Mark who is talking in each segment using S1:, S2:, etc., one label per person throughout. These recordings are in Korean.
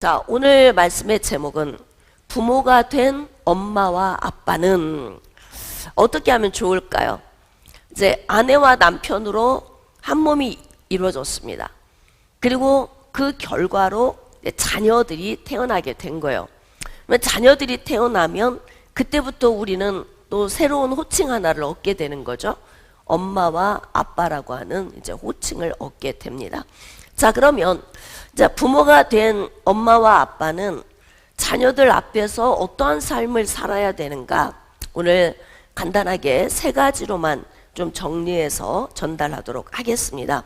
S1: 자, 오늘 말씀의 제목은 부모가 된 엄마와 아빠는 어떻게 하면 좋을까요? 이제 아내와 남편으로 한 몸이 이루어졌습니다. 그리고 그 결과로 자녀들이 태어나게 된 거예요. 자녀들이 태어나면 그때부터 우리는 또 새로운 호칭 하나를 얻게 되는 거죠. 엄마와 아빠라고 하는 이제 호칭을 얻게 됩니다. 자, 그러면 이제 부모가 된 엄마와 아빠는 자녀들 앞에서 어떠한 삶을 살아야 되는가? 오늘 간단하게 세 가지로만 좀 정리해서 전달하도록 하겠습니다.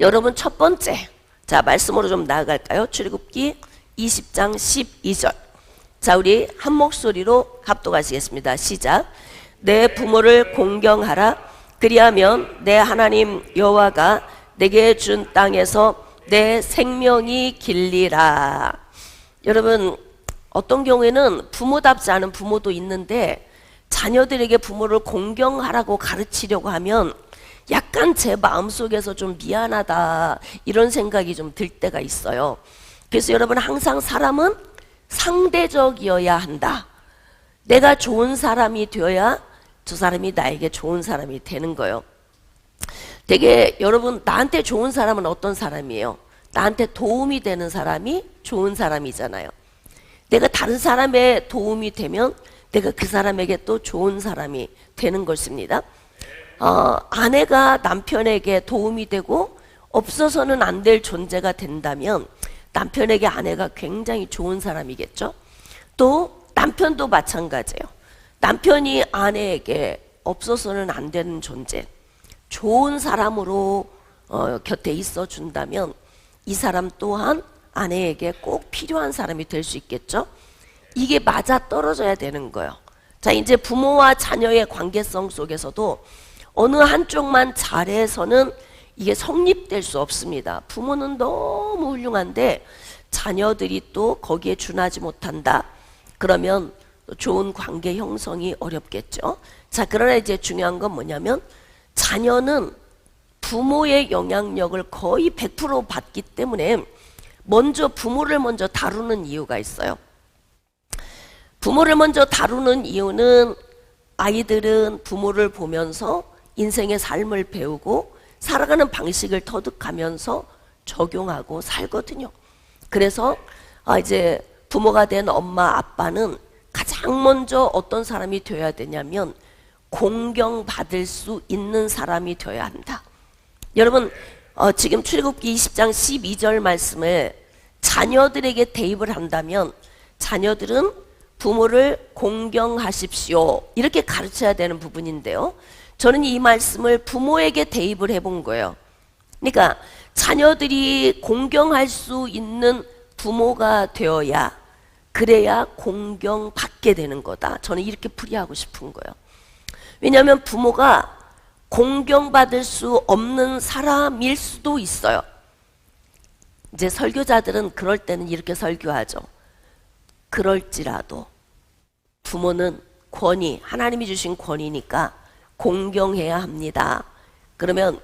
S1: 여러분, 첫 번째, 자, 말씀으로 좀 나아갈까요? 출애굽기 20장 12절. 자, 우리 한 목소리로 합독하시겠습니다. 시작. 내 부모를 공경하라. 그리하면 내 하나님 여호와가 내게 준 땅에서 내 생명이 길리라. 여러분, 어떤 경우에는 부모답지 않은 부모도 있는데 자녀들에게 부모를 공경하라고 가르치려고 하면 약간 제 마음속에서 좀 미안하다 이런 생각이 좀 들 때가 있어요. 그래서 여러분, 항상 사람은 상대적이어야 한다. 내가 좋은 사람이 되어야 저 사람이 나에게 좋은 사람이 되는 거예요. 되게 여러분, 나한테 좋은 사람은 어떤 사람이에요? 나한테 도움이 되는 사람이 좋은 사람이잖아요. 내가 다른 사람의 도움이 되면 내가 그 사람에게 또 좋은 사람이 되는 것입니다. 아내가 남편에게 도움이 되고 없어서는 안 될 존재가 된다면 남편에게 아내가 굉장히 좋은 사람이겠죠. 또 남편도 마찬가지예요. 남편이 아내에게 없어서는 안 되는 존재, 좋은 사람으로 곁에 있어 준다면 이 사람 또한 아내에게 꼭 필요한 사람이 될 수 있겠죠. 이게 맞아 떨어져야 되는 거예요. 자, 이제 부모와 자녀의 관계성 속에서도 어느 한쪽만 잘해서는 이게 성립될 수 없습니다. 부모는 너무 훌륭한데 자녀들이 또 거기에 준하지 못한다. 그러면 좋은 관계 형성이 어렵겠죠. 자, 그러나 이제 중요한 건 뭐냐면 자녀는 부모의 영향력을 거의 100% 받기 때문에 부모를 먼저 다루는 이유가 있어요. 부모를 먼저 다루는 이유는 아이들은 부모를 보면서 인생의 삶을 배우고 살아가는 방식을 터득하면서 적용하고 살거든요. 그래서 이제 부모가 된 엄마, 아빠는 가장 먼저 어떤 사람이 되어야 되냐면 공경받을 수 있는 사람이 되어야 한다. 여러분, 지금 출애굽기 20장 12절 말씀을 자녀들에게 대입을 한다면 자녀들은 부모를 공경하십시오 이렇게 가르쳐야 되는 부분인데요, 저는 이 말씀을 부모에게 대입을 해본 거예요. 그러니까 자녀들이 공경할 수 있는 부모가 되어야, 그래야 공경받게 되는 거다. 저는 이렇게 풀이하고 싶은 거예요. 왜냐하면 부모가 공경받을 수 없는 사람일 수도 있어요. 이제 설교자들은 그럴 때는 이렇게 설교하죠. 그럴지라도 부모는 권위, 하나님이 주신 권위니까 공경해야 합니다. 그러면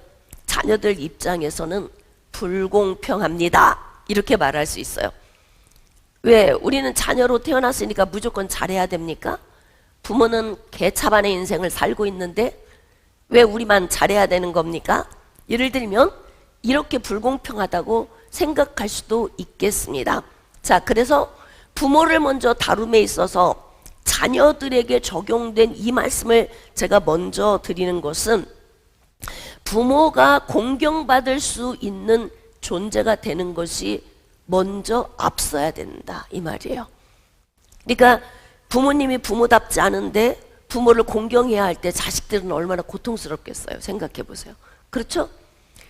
S1: 자녀들 입장에서는 불공평합니다 이렇게 말할 수 있어요. 왜? 우리는 자녀로 태어났으니까 무조건 잘해야 됩니까? 부모는 개차반의 인생을 살고 있는데 왜 우리만 잘해야 되는 겁니까? 예를 들면 이렇게 불공평하다고 생각할 수도 있겠습니다. 자, 그래서 부모를 먼저 다룸에 있어서 자녀들에게 적용된 이 말씀을 제가 먼저 드리는 것은 부모가 공경받을 수 있는 존재가 되는 것이 먼저 앞서야 된다 이 말이에요. 그러니까 부모님이 부모답지 않은데 부모를 공경해야 할 때 자식들은 얼마나 고통스럽겠어요. 생각해 보세요. 그렇죠?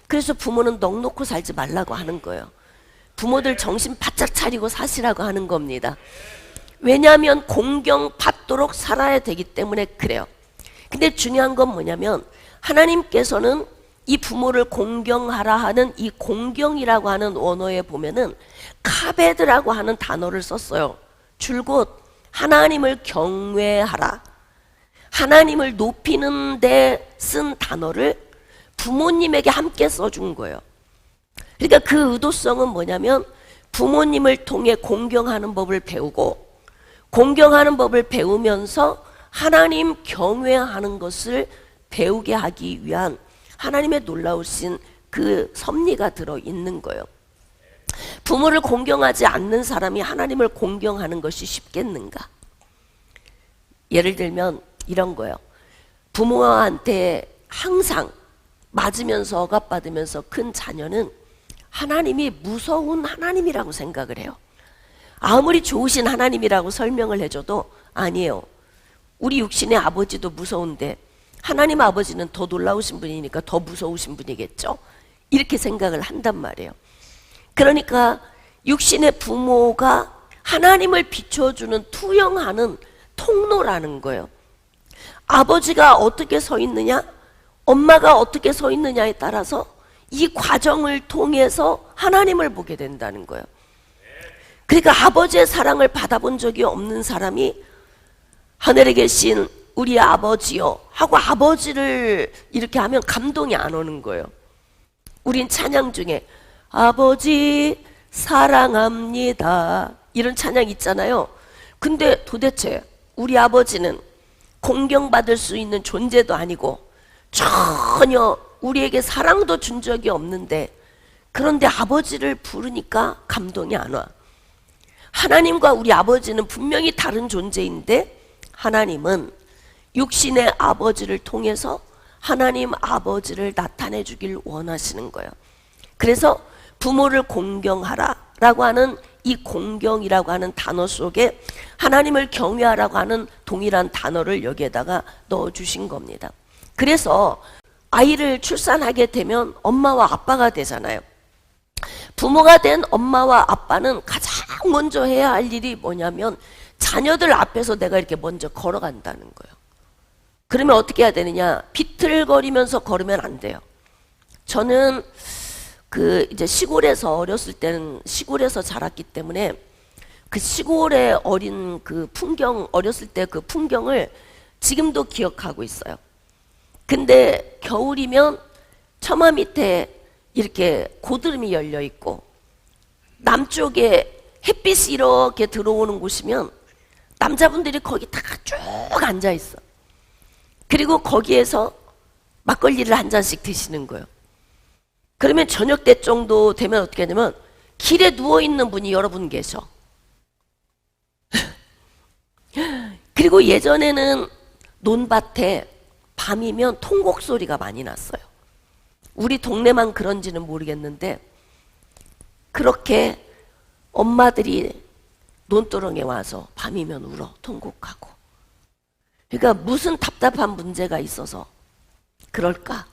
S1: 그래서 부모는 넋 놓고 살지 말라고 하는 거예요. 부모들 정신 바짝 차리고 사시라고 하는 겁니다. 왜냐하면 공경받도록 살아야 되기 때문에 그래요. 근데 중요한 건 뭐냐면 하나님께서는 이 부모를 공경하라 하는 이 공경이라고 하는 원어에 보면은 카베드라고 하는 단어를 썼어요. 줄곧 하나님을 경외하라, 하나님을 높이는 데 쓴 단어를 부모님에게 함께 써준 거예요. 그러니까 그 의도성은 뭐냐면 부모님을 통해 공경하는 법을 배우고, 공경하는 법을 배우면서 하나님 경외하는 것을 배우게 하기 위한 하나님의 놀라우신 그 섭리가 들어있는 거예요. 부모를 공경하지 않는 사람이 하나님을 공경하는 것이 쉽겠는가? 예를 들면 이런 거예요. 부모한테 항상 맞으면서 억압받으면서 큰 자녀는 하나님이 무서운 하나님이라고 생각을 해요. 아무리 좋으신 하나님이라고 설명을 해줘도 아니에요. 우리 육신의 아버지도 무서운데 하나님 아버지는 더 놀라우신 분이니까 더 무서우신 분이겠죠? 이렇게 생각을 한단 말이에요. 그러니까 육신의 부모가 하나님을 비춰주는 투영하는 통로라는 거예요. 아버지가 어떻게 서 있느냐, 엄마가 어떻게 서 있느냐에 따라서 이 과정을 통해서 하나님을 보게 된다는 거예요. 그러니까 아버지의 사랑을 받아본 적이 없는 사람이 하늘에 계신 우리 아버지요 하고 아버지를 이렇게 하면 감동이 안 오는 거예요. 우린 찬양 중에 아버지 사랑합니다 이런 찬양 있잖아요. 근데 도대체 우리 아버지는 공경받을 수 있는 존재도 아니고 전혀 우리에게 사랑도 준 적이 없는데, 그런데 아버지를 부르니까 감동이 안 와. 하나님과 우리 아버지는 분명히 다른 존재인데 하나님은 육신의 아버지를 통해서 하나님 아버지를 나타내 주길 원하시는 거예요. 그래서 부모를 공경하라 라고 하는 이 공경이라고 하는 단어 속에 하나님을 경외하라고 하는 동일한 단어를 여기에다가 넣어주신 겁니다. 그래서 아이를 출산하게 되면 엄마와 아빠가 되잖아요. 부모가 된 엄마와 아빠는 가장 먼저 해야 할 일이 뭐냐면 자녀들 앞에서 내가 이렇게 먼저 걸어간다는 거예요. 그러면 어떻게 해야 되느냐? 비틀거리면서 걸으면 안 돼요. 저는 이제 시골에서 어렸을 때는 시골에서 자랐기 때문에 그 시골의 어린 그 풍경, 어렸을 때 그 풍경을 지금도 기억하고 있어요. 근데 겨울이면 처마 밑에 이렇게 고드름이 열려 있고 남쪽에 햇빛이 이렇게 들어오는 곳이면 남자분들이 거기 다 쭉 앉아 있어. 그리고 거기에서 막걸리를 한 잔씩 드시는 거예요. 그러면 저녁 때 정도 되면 어떻게 하냐면 길에 누워있는 분이 여러 분 계셔. 그리고 예전에는 논밭에 밤이면 통곡 소리가 많이 났어요. 우리 동네만 그런지는 모르겠는데 그렇게 엄마들이 논두렁에 와서 밤이면 울어 통곡하고. 그러니까 무슨 답답한 문제가 있어서 그럴까?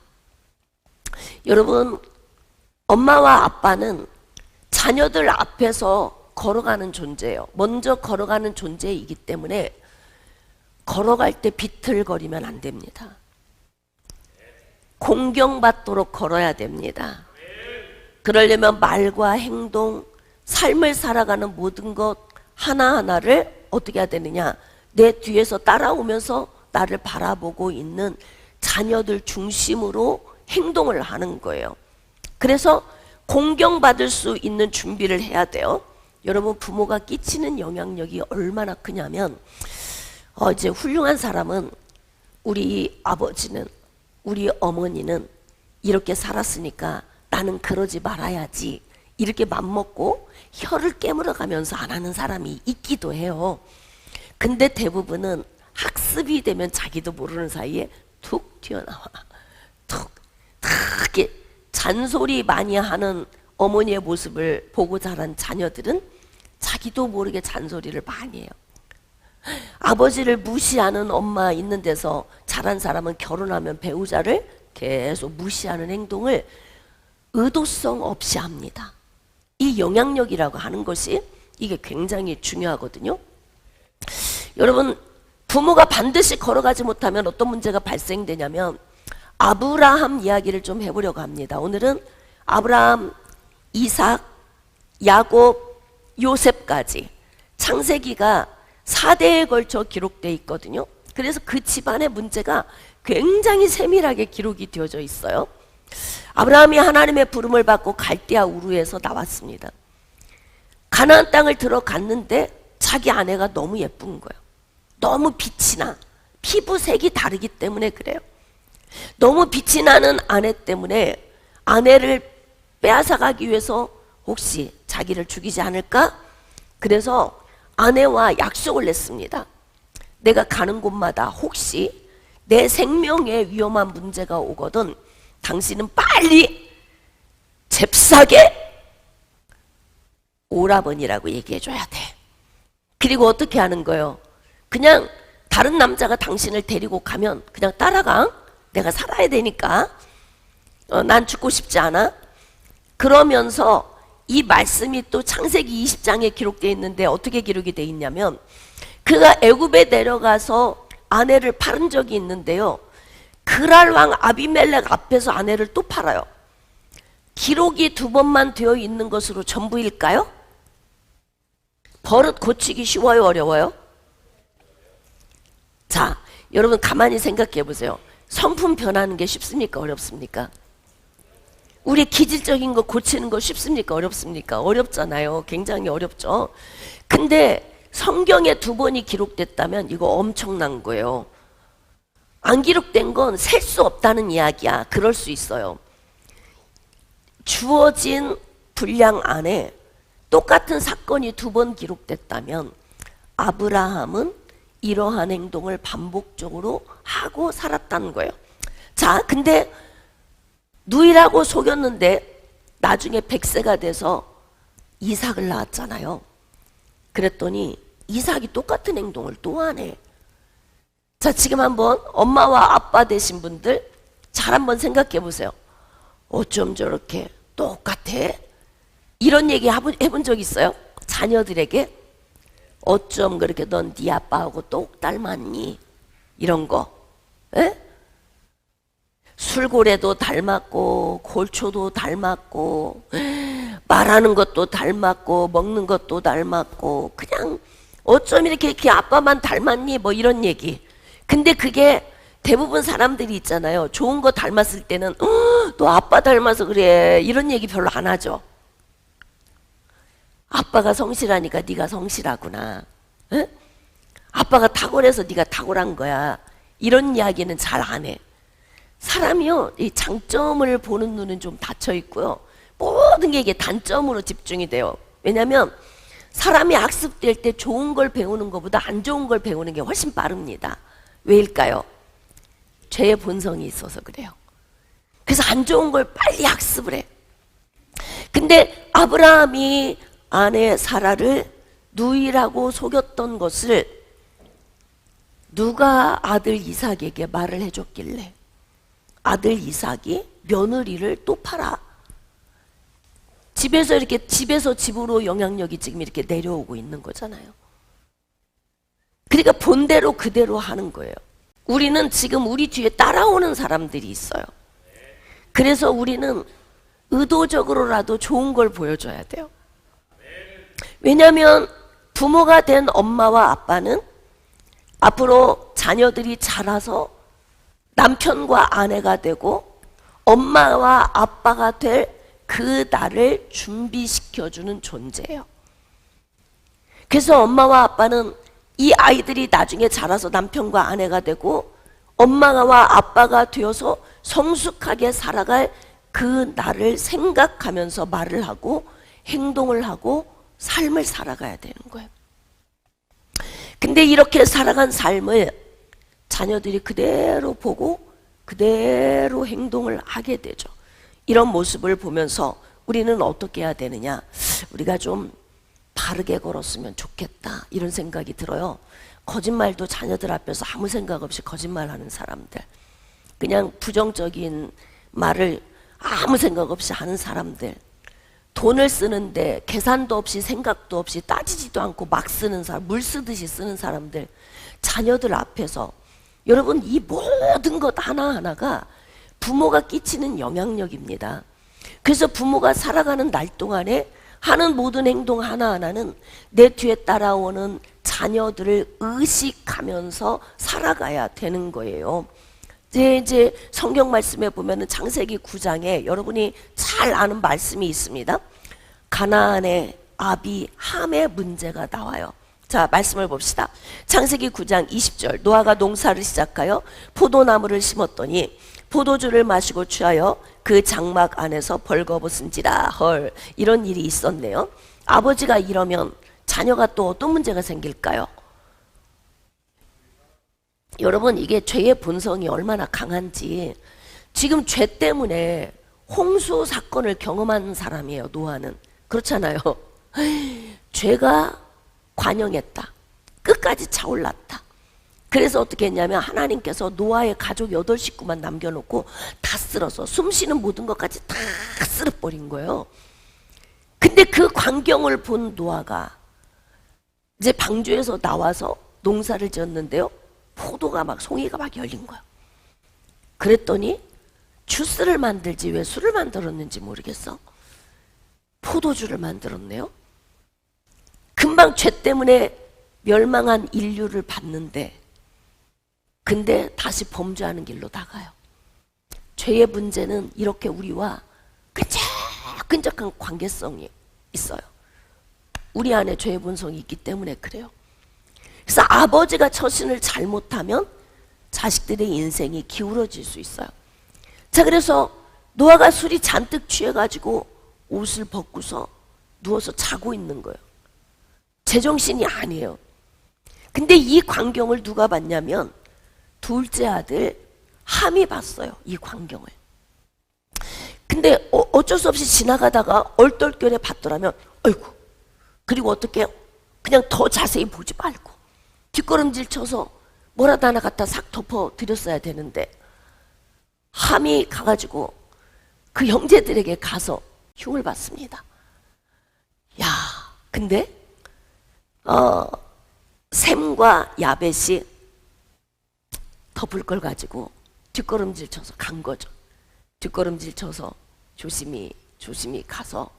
S1: 여러분, 엄마와 아빠는 자녀들 앞에서 걸어가는 존재예요. 먼저 걸어가는 존재이기 때문에 걸어갈 때 비틀거리면 안 됩니다. 공경받도록 걸어야 됩니다. 그러려면 말과 행동, 삶을 살아가는 모든 것 하나하나를 어떻게 해야 되느냐? 내 뒤에서 따라오면서 나를 바라보고 있는 자녀들 중심으로 행동을 하는 거예요. 그래서 공경받을 수 있는 준비를 해야 돼요. 여러분, 부모가 끼치는 영향력이 얼마나 크냐면 이제 훌륭한 사람은 우리 아버지는, 우리 어머니는 이렇게 살았으니까 나는 그러지 말아야지 이렇게 맘먹고 혀를 깨물어가면서 안 하는 사람이 있기도 해요. 근데 대부분은 학습이 되면 자기도 모르는 사이에 툭 튀어나와. 툭 이렇게 잔소리 많이 하는 어머니의 모습을 보고 자란 자녀들은 자기도 모르게 잔소리를 많이 해요. 아버지를 무시하는 엄마 있는 데서 자란 사람은 결혼하면 배우자를 계속 무시하는 행동을 의도성 없이 합니다. 이 영향력이라고 하는 것이 이게 굉장히 중요하거든요. 여러분, 부모가 반드시 걸어가지 못하면 어떤 문제가 발생되냐면 아브라함 이야기를 좀 해보려고 합니다. 오늘은 아브라함, 이삭, 야곱, 요셉까지 창세기가 4대에 걸쳐 기록되어 있거든요. 그래서 그 집안의 문제가 굉장히 세밀하게 기록이 되어져 있어요. 아브라함이 하나님의 부름을 받고 갈대아 우르에서 나왔습니다. 가나안 땅을 들어갔는데 자기 아내가 너무 예쁜 거예요. 너무 빛이 나. 피부색이 다르기 때문에 그래요. 너무 빛이 나는 아내 때문에 아내를 빼앗아가기 위해서 혹시 자기를 죽이지 않을까? 그래서 아내와 약속을 냈습니다. 내가 가는 곳마다 혹시 내 생명에 위험한 문제가 오거든 당신은 빨리 잽싸게 오라버니라고 얘기해줘야 돼. 그리고 어떻게 하는 거예요? 그냥 다른 남자가 당신을 데리고 가면 그냥 따라가. 내가 살아야 되니까. 난 죽고 싶지 않아. 그러면서 이 말씀이 또 창세기 20장에 기록되어 있는데 어떻게 기록이 되어 있냐면 그가 애굽에 내려가서 아내를 팔은 적이 있는데요. 그랄 왕 아비멜렉 앞에서 아내를 또 팔아요. 기록이 2번만 되어 있는 것으로 전부일까요? 버릇 고치기 쉬워요, 어려워요? 자, 여러분 가만히 생각해 보세요. 성품 변하는 게 쉽습니까, 어렵습니까? 우리 기질적인 거 고치는 거 쉽습니까, 어렵습니까? 어렵잖아요. 굉장히 어렵죠. 근데 성경에 2번이 기록됐다면 이거 엄청난 거예요. 안 기록된 건 셀 수 없다는 이야기야. 그럴 수 있어요. 주어진 분량 안에 똑같은 사건이 2번 기록됐다면 아브라함은 이러한 행동을 반복적으로 하고 살았다는 거예요. 자, 근데 누이라고 속였는데 나중에 100세가 돼서 이삭을 낳았잖아요. 그랬더니 이삭이 똑같은 행동을 또 하네. 자, 지금 한번 엄마와 아빠 되신 분들 잘 한번 생각해 보세요. 어쩜 저렇게 똑같아? 이런 얘기 해본 적 있어요? 자녀들에게? 어쩜 그렇게 넌 네 아빠하고 똑 닮았니? 이런 거. 에? 술고래도 닮았고 골초도 닮았고 말하는 것도 닮았고 먹는 것도 닮았고 그냥 어쩜 이렇게 아빠만 닮았니? 뭐 이런 얘기. 근데 그게 대부분 사람들이 있잖아요. 좋은 거 닮았을 때는 너 아빠 닮아서 그래 이런 얘기 별로 안 하죠. 아빠가 성실하니까 네가 성실하구나. 에? 아빠가 탁월해서 네가 탁월한 거야. 이런 이야기는 잘 안 해. 사람이요, 이 장점을 보는 눈은 좀 닫혀 있고요. 모든 게 이게 단점으로 집중이 돼요. 왜냐하면 사람이 학습될 때 좋은 걸 배우는 것보다 안 좋은 걸 배우는 게 훨씬 빠릅니다. 왜일까요? 죄의 본성이 있어서 그래요. 그래서 안 좋은 걸 빨리 학습을 해. 근데 아브라함이 아내 사라를 누이라고 속였던 것을 누가 아들 이삭에게 말을 해줬길래 아들 이삭이 며느리를 또 팔아. 집에서 집으로 영향력이 지금 이렇게 내려오고 있는 거잖아요. 그러니까 본대로 그대로 하는 거예요. 우리는 지금 우리 뒤에 따라오는 사람들이 있어요. 그래서 우리는 의도적으로라도 좋은 걸 보여줘야 돼요. 왜냐하면 부모가 된 엄마와 아빠는 앞으로 자녀들이 자라서 남편과 아내가 되고 엄마와 아빠가 될 그 날을 준비시켜주는 존재예요. 그래서 엄마와 아빠는 이 아이들이 나중에 자라서 남편과 아내가 되고 엄마와 아빠가 되어서 성숙하게 살아갈 그 날을 생각하면서 말을 하고 행동을 하고 삶을 살아가야 되는 거예요. 근데 이렇게 살아간 삶을 자녀들이 그대로 보고 그대로 행동을 하게 되죠. 이런 모습을 보면서 우리는 어떻게 해야 되느냐? 우리가 좀 바르게 걸었으면 좋겠다 이런 생각이 들어요. 거짓말도 자녀들 앞에서 아무 생각 없이 거짓말하는 사람들, 그냥 부정적인 말을 아무 생각 없이 하는 사람들, 돈을 쓰는데 계산도 없이 생각도 없이 따지지도 않고 막 쓰는 사람, 물 쓰듯이 쓰는 사람들, 자녀들 앞에서 여러분 이 모든 것 하나하나가 부모가 끼치는 영향력입니다. 그래서 부모가 살아가는 날 동안에 하는 모든 행동 하나하나는 내 뒤에 따라오는 자녀들을 의식하면서 살아가야 되는 거예요. 이제 성경 말씀에 보면은 창세기 9장에 여러분이 잘 아는 말씀이 있습니다. 가나안의 아비 함의 문제가 나와요. 자, 말씀을 봅시다. 창세기 9장 20절. 노아가 농사를 시작하여 포도나무를 심었더니 포도주를 마시고 취하여 그 장막 안에서 벌거벗은지라. 헐, 이런 일이 있었네요. 아버지가 이러면 자녀가 또 어떤 문제가 생길까요? 여러분, 이게 죄의 본성이 얼마나 강한지, 지금 죄 때문에 홍수 사건을 경험한 사람이에요. 노아는. 그렇잖아요. 죄가 관영했다. 끝까지 차올랐다. 그래서 어떻게 했냐면 하나님께서 노아의 가족 8식구만 남겨놓고 다 쓸어서 숨쉬는 모든 것까지 다 쓸어버린 거예요. 근데 그 광경을 본 노아가 이제 방주에서 나와서 농사를 지었는데요. 포도가 막, 송이가 막 열린 거예요. 그랬더니 주스를 만들지 왜 술을 만들었는지 모르겠어. 포도주를 만들었네요. 금방 죄 때문에 멸망한 인류를 봤는데, 근데 다시 범죄하는 길로 나가요. 죄의 문제는 이렇게 우리와 끈적끈적한 관계성이 있어요. 우리 안에 죄의 본성이 있기 때문에 그래요. 그래서 아버지가 처신을 잘못하면 자식들의 인생이 기울어질 수 있어요. 자, 그래서 노아가 술이 잔뜩 취해가지고 옷을 벗고서 누워서 자고 있는 거예요. 제정신이 아니에요. 근데 이 광경을 누가 봤냐면 둘째 아들 함이 봤어요. 이 광경을. 근데 어쩔 수 없이 지나가다가 얼떨결에 봤더라면 아이고, 그리고 어떻게 해요? 그냥 더 자세히 보지 말고 뒷걸음질 쳐서 뭐라도 하나 갖다 싹 덮어드렸어야 되는데, 함이 가가지고 그 형제들에게 가서 흉을 받습니다. 야, 근데 셈과 야벳이 덮을 걸 가지고 뒷걸음질 쳐서 간 거죠. 뒷걸음질 쳐서 조심히 가서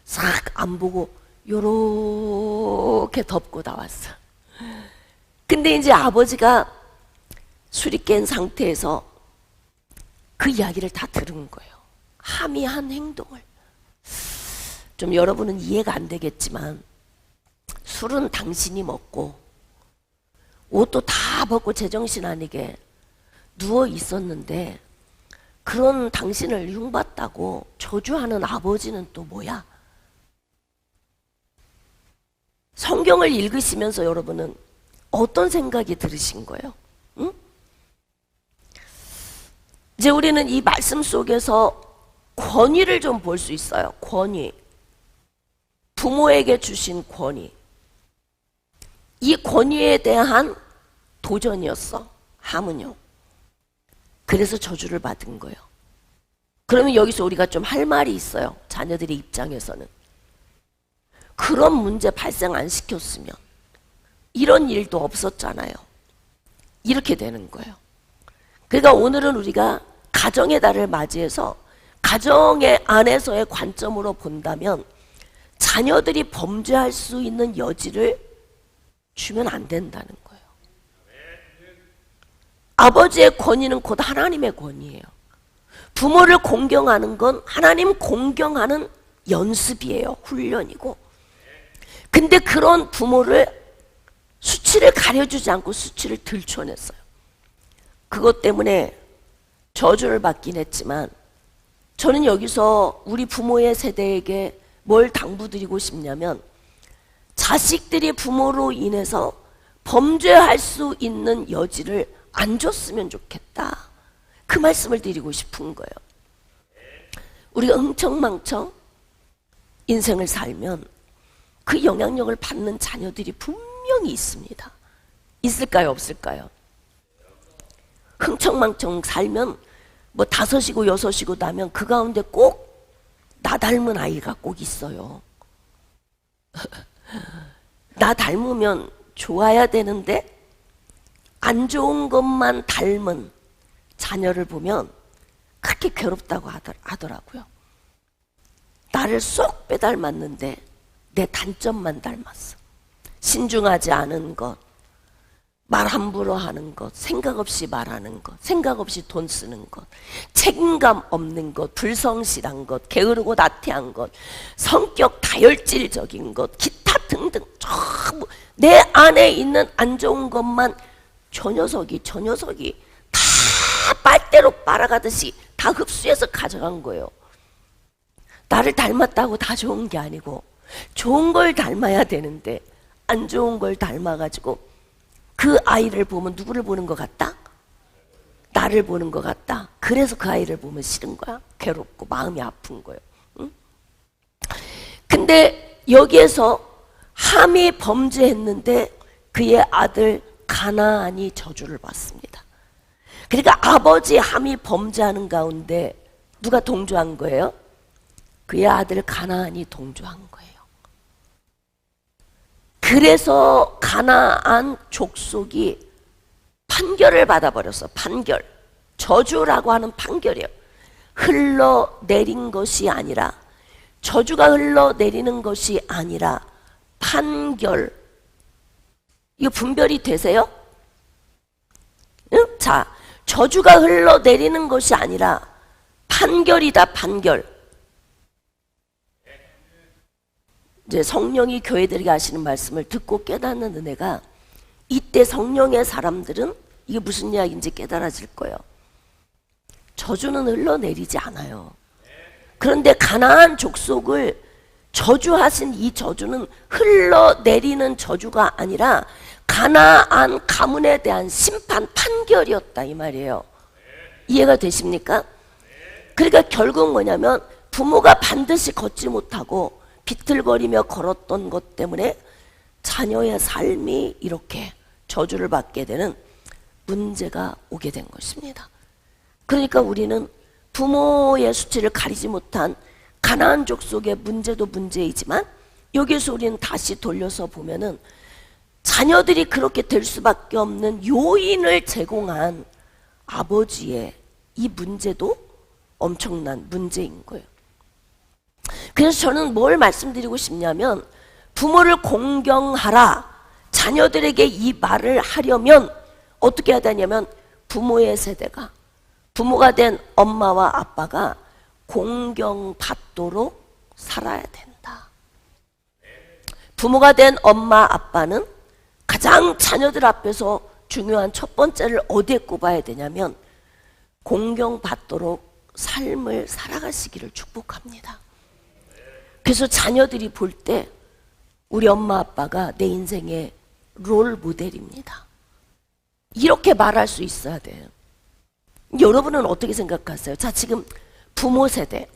S1: 싹 안 보고 요렇게 덮고 나왔어. 근데 이제 아버지가 술이 깬 상태에서 그 이야기를 다 들은 거예요. 함이 한 행동을. 좀 여러분은 이해가 안 되겠지만, 술은 당신이 먹고 옷도 다 벗고 제정신 아니게 누워 있었는데, 그런 당신을 흉봤다고 저주하는 아버지는 또 뭐야? 성경을 읽으시면서 여러분은 어떤 생각이 들으신 거예요? 응? 이제 우리는 이 말씀 속에서 권위를 좀 볼 수 있어요. 권위. 부모에게 주신 권위. 이 권위에 대한 도전이었어. 함은요. 그래서 저주를 받은 거예요. 그러면 여기서 우리가 좀 할 말이 있어요. 자녀들의 입장에서는. 그런 문제 발생 안 시켰으면 이런 일도 없었잖아요. 이렇게 되는 거예요. 그러니까 오늘은 우리가 가정의 달을 맞이해서 가정의 안에서의 관점으로 본다면 자녀들이 범죄할 수 있는 여지를 주면 안 된다는 거예요. 아버지의 권위는 곧 하나님의 권위예요. 부모를 공경하는 건 하나님 공경하는 연습이에요. 훈련이고. 근데 그런 부모를 수치를 가려주지 않고 수치를 들춰냈어요. 그것 때문에 저주를 받긴 했지만, 저는 여기서 우리 부모의 세대에게 뭘 당부드리고 싶냐면, 자식들이 부모로 인해서 범죄할 수 있는 여지를 안 줬으면 좋겠다. 그 말씀을 드리고 싶은 거예요. 우리가 흥청망청 인생을 살면 그 영향력을 받는 자녀들이 분명히 있습니다. 있을까요? 없을까요? 흥청망청 살면 뭐 5이고 6이고 나면 그 가운데 꼭 나 닮은 아이가 꼭 있어요. 나 닮으면 좋아야 되는데 안 좋은 것만 닮은 자녀를 보면 그렇게 괴롭다고 하더라고요. 나를 쏙 빼닮았는데 내 단점만 닮았어. 신중하지 않은 것, 말 함부로 하는 것, 생각 없이 말하는 것, 생각 없이 돈 쓰는 것, 책임감 없는 것, 불성실한 것, 게으르고 나태한 것, 성격 다혈질적인 것, 기타 등등 전부 내 안에 있는 안 좋은 것만 저 녀석이 다 빨대로 빨아가듯이 다 흡수해서 가져간 거예요. 나를 닮았다고 다 좋은 게 아니고 좋은 걸 닮아야 되는데 안 좋은 걸 닮아가지고 그 아이를 보면 누구를 보는 것 같다? 나를 보는 것 같다. 그래서 그 아이를 보면 싫은 거야. 괴롭고 마음이 아픈 거예요. 응? 근데 여기에서 함이 범죄했는데 그의 아들 가나안이 저주를 받습니다. 그러니까 아버지 함이 범죄하는 가운데 누가 동조한 거예요? 그의 아들 가나안이 동조한 거예요. 그래서 가나안 족속이 판결을 받아버렸어. 판결. 저주라고 하는 판결이에요. 흘러내린 것이 아니라, 저주가 흘러내리는 것이 아니라 판결. 이거 분별이 되세요? 응? 자, 저주가 흘러내리는 것이 아니라 판결이다. 판결. 이제 성령이 교회들에게 하시는 말씀을 듣고 깨닫는 은혜가, 이때 성령의 사람들은 이게 무슨 이야기인지 깨달아질 거예요. 저주는 흘러내리지 않아요. 그런데 가나안 족속을 저주하신 이 저주는 흘러내리는 저주가 아니라 가나안 가문에 대한 심판 판결이었다 이 말이에요. 이해가 되십니까? 그러니까 결국 뭐냐면 부모가 반드시 걷지 못하고 비틀거리며 걸었던 것 때문에 자녀의 삶이 이렇게 저주를 받게 되는 문제가 오게 된 것입니다. 그러니까 우리는 부모의 수치를 가리지 못한 가나안 족속의 문제도 문제이지만 여기서 우리는 다시 돌려서 보면은 자녀들이 그렇게 될 수밖에 없는 요인을 제공한 아버지의 이 문제도 엄청난 문제인 거예요. 그래서 저는 뭘 말씀드리고 싶냐면, 부모를 공경하라, 자녀들에게 이 말을 하려면 어떻게 해야 되냐면 부모의 세대가, 부모가 된 엄마와 아빠가 공경받도록 살아야 된다. 부모가 된 엄마 아빠는 가장 자녀들 앞에서 중요한 첫 번째를 어디에 꼽아야 되냐면 공경받도록 삶을 살아가시기를 축복합니다. 그래서 자녀들이 볼 때 우리 엄마 아빠가 내 인생의 롤 모델입니다. 이렇게 말할 수 있어야 돼요. 여러분은 어떻게 생각하세요? 자, 지금 부모 세대,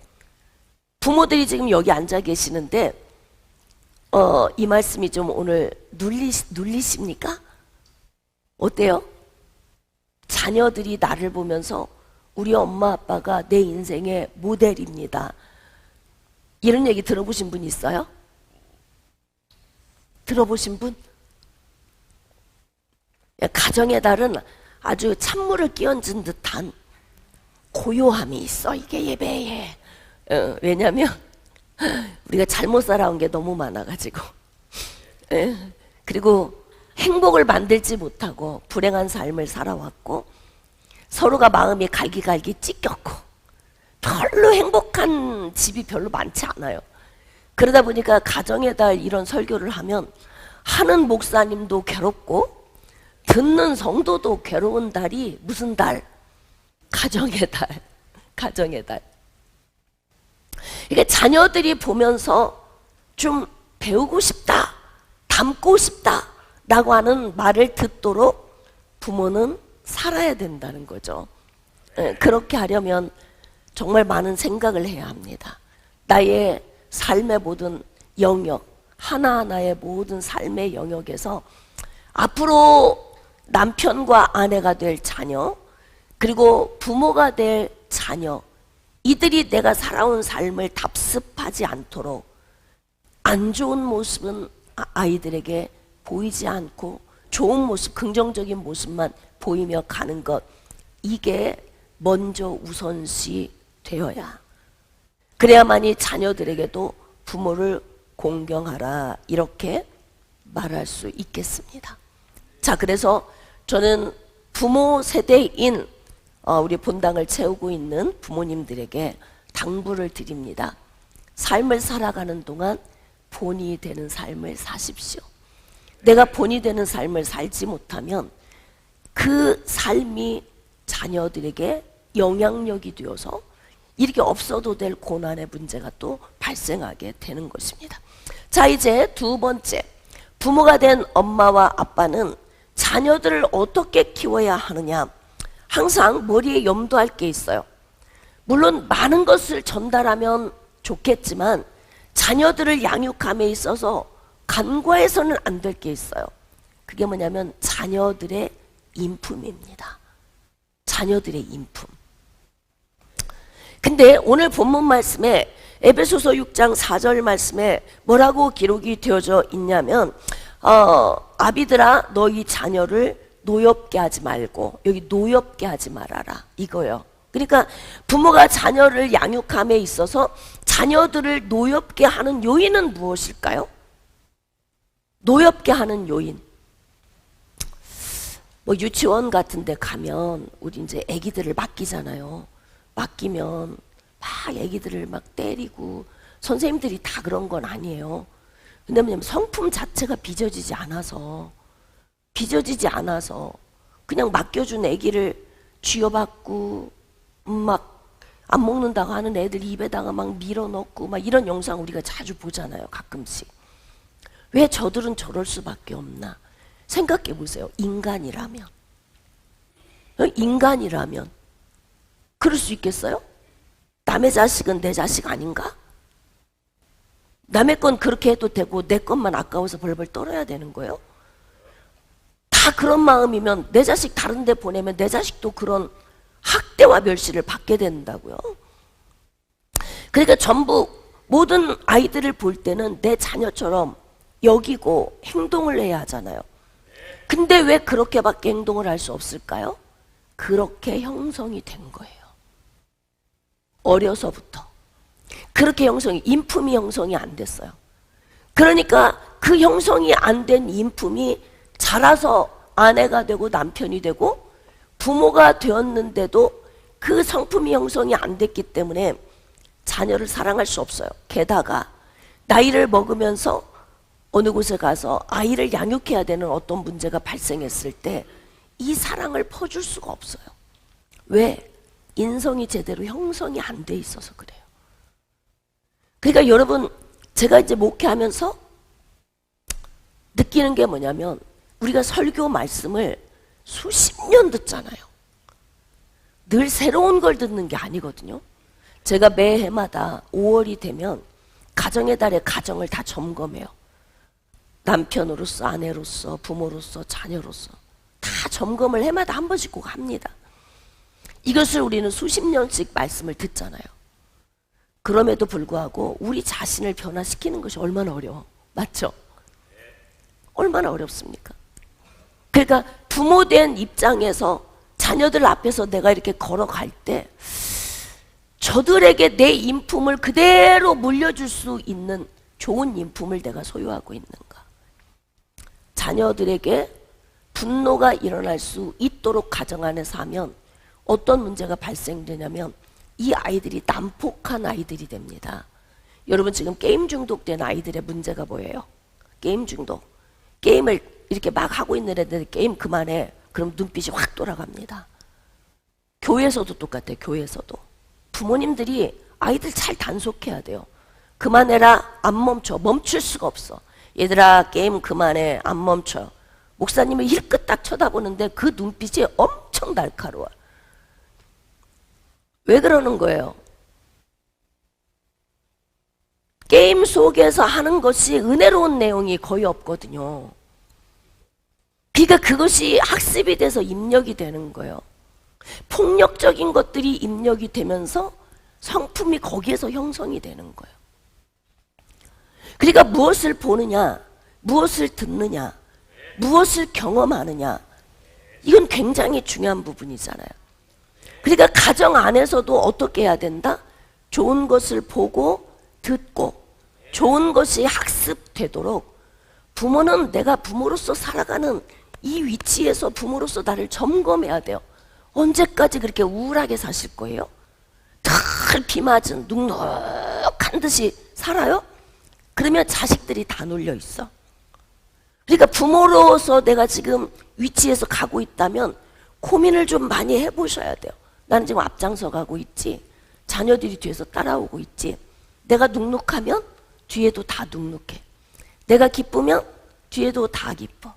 S1: 부모들이 지금 여기 앉아 계시는데 이 말씀이 좀 오늘 눌리십니까? 어때요? 자녀들이 나를 보면서 우리 엄마 아빠가 내 인생의 모델입니다. 이런 얘기 들어보신 분 있어요? 들어보신 분? 가정의 달은 아주 찬물을 끼얹은 듯한 고요함이 있어. 이게 예배에. 왜냐면 우리가 잘못 살아온 게 너무 많아가지고. 그리고 행복을 만들지 못하고 불행한 삶을 살아왔고 서로가 마음이 갈기갈기 찢겼고 별로 행복한 집이 별로 많지 않아요. 그러다 보니까 가정의 달 이런 설교를 하면 하는 목사님도 괴롭고 듣는 성도도 괴로운 달이 무슨 달? 가정의 달. 가정의 달. 그러니까 자녀들이 보면서 좀 배우고 싶다, 닮고 싶다 라고 하는 말을 듣도록 부모는 살아야 된다는 거죠. 그렇게 하려면 정말 많은 생각을 해야 합니다. 나의 삶의 모든 영역, 하나하나의 모든 삶의 영역에서 앞으로 남편과 아내가 될 자녀, 그리고 부모가 될 자녀, 이들이 내가 살아온 삶을 답습하지 않도록 안 좋은 모습은 아이들에게 보이지 않고 좋은 모습, 긍정적인 모습만 보이며 가는 것, 이게 먼저 우선시 되어야, 그래야만이 자녀들에게도 부모를 공경하라 이렇게 말할 수 있겠습니다. 자, 그래서 저는 부모 세대인 우리 본당을 채우고 있는 부모님들에게 당부를 드립니다. 삶을 살아가는 동안 본이 되는 삶을 사십시오. 내가 본이 되는 삶을 살지 못하면 그 삶이 자녀들에게 영향력이 되어서 이렇게 없어도 될 고난의 문제가 또 발생하게 되는 것입니다. 자, 이제 두 번째, 부모가 된 엄마와 아빠는 자녀들을 어떻게 키워야 하느냐. 항상 머리에 염두할 게 있어요. 물론 많은 것을 전달하면 좋겠지만 자녀들을 양육함에 있어서 간과해서는 안 될 게 있어요. 그게 뭐냐면 자녀들의 인품입니다. 자녀들의 인품. 근데 오늘 본문 말씀에 에베소서 6장 4절 말씀에 뭐라고 기록이 되어져 있냐면 아비들아 너희 자녀를 노엽게 하지 말고, 여기 노엽게 하지 말아라 이거요. 그러니까 부모가 자녀를 양육함에 있어서 자녀들을 노엽게 하는 요인은 무엇일까요? 노엽게 하는 요인. 뭐 유치원 같은 데 가면 우리 이제 애기들을 맡기잖아요. 맡기면 막 애기들을 막 때리고, 선생님들이 다 그런 건 아니에요. 근데 뭐냐면 성품 자체가 빚어지지 않아서 그냥 맡겨준 애기를 쥐어받고 막 안 먹는다고 하는 애들 입에다가 막 밀어넣고 막 이런 영상 우리가 자주 보잖아요. 가끔씩. 왜 저들은 저럴 수밖에 없나 생각해 보세요. 인간이라면 그럴 수 있겠어요? 남의 자식은 내 자식 아닌가? 남의 건 그렇게 해도 되고 내 것만 아까워서 벌벌 떨어야 되는 거예요? 다 그런 마음이면 내 자식 다른 데 보내면 내 자식도 그런 학대와 멸시를 받게 된다고요. 그러니까 전부 모든 아이들을 볼 때는 내 자녀처럼 여기고 행동을 해야 하잖아요. 근데 왜 그렇게밖에 행동을 할 수 없을까요? 그렇게 형성이 된 거예요. 어려서부터 그렇게 인품이 형성이 안 됐어요. 그러니까 그 형성이 안 된 인품이 자라서 아내가 되고 남편이 되고 부모가 되었는데도 그 성품이 형성이 안 됐기 때문에 자녀를 사랑할 수 없어요. 게다가 나이를 먹으면서 어느 곳에 가서 아이를 양육해야 되는 어떤 문제가 발생했을 때 이 사랑을 퍼줄 수가 없어요. 왜? 인성이 제대로 형성이 안 돼 있어서 그래요. 그러니까 여러분, 제가 이제 목회하면서 느끼는 게 뭐냐면 우리가 설교 말씀을 수십 년 듣잖아요. 늘 새로운 걸 듣는 게 아니거든요. 제가 매해마다 5월이 되면 가정의 달에 가정을 다 점검해요. 남편으로서, 아내로서, 부모로서, 자녀로서 다 점검을 해마다 한 번씩 꼭 합니다. 이것을 우리는 수십 년씩 말씀을 듣잖아요. 그럼에도 불구하고 우리 자신을 변화시키는 것이 얼마나 어려워. 맞죠? 얼마나 어렵습니까? 그러니까 부모된 입장에서 자녀들 앞에서 내가 이렇게 걸어갈 때 저들에게 내 인품을 그대로 물려줄 수 있는 좋은 인품을 내가 소유하고 있는가. 자녀들에게 분노가 일어날 수 있도록 가정 안에서 하면 어떤 문제가 발생되냐면 이 아이들이 난폭한 아이들이 됩니다. 여러분 지금 게임 중독된 아이들의 문제가 뭐예요? 게임 중독. 게임을 이렇게 막 하고 있는 애들 게임 그만해. 그럼 눈빛이 확 돌아갑니다. 교회에서도 똑같아요. 교회에서도. 부모님들이 아이들 잘 단속해야 돼요. 그만해라. 안 멈춰. 멈출 수가 없어. 얘들아 게임 그만해. 안 멈춰. 목사님을 힐끗 딱 쳐다보는데 그 눈빛이 엄청 날카로워. 왜 그러는 거예요? 게임 속에서 하는 것이 은혜로운 내용이 거의 없거든요. 그러니까 그것이 학습이 돼서 입력이 되는 거예요. 폭력적인 것들이 입력이 되면서 성품이 거기에서 형성이 되는 거예요. 그러니까 무엇을 보느냐, 무엇을 듣느냐, 무엇을 경험하느냐, 이건 굉장히 중요한 부분이잖아요. 그러니까 가정 안에서도 어떻게 해야 된다? 좋은 것을 보고 듣고 좋은 것이 학습되도록 부모는 내가 부모로서 살아가는 이 위치에서 부모로서 나를 점검해야 돼요. 언제까지 그렇게 우울하게 사실 거예요? 털 비 맞은 눅눅한 듯이 살아요? 그러면 자식들이 다 놀려 있어. 그러니까 부모로서 내가 지금 위치에서 가고 있다면 고민을 좀 많이 해보셔야 돼요. 나는 지금 앞장서 가고 있지. 자녀들이 뒤에서 따라오고 있지. 내가 눅눅하면 뒤에도 다 눅눅해. 내가 기쁘면 뒤에도 다 기뻐.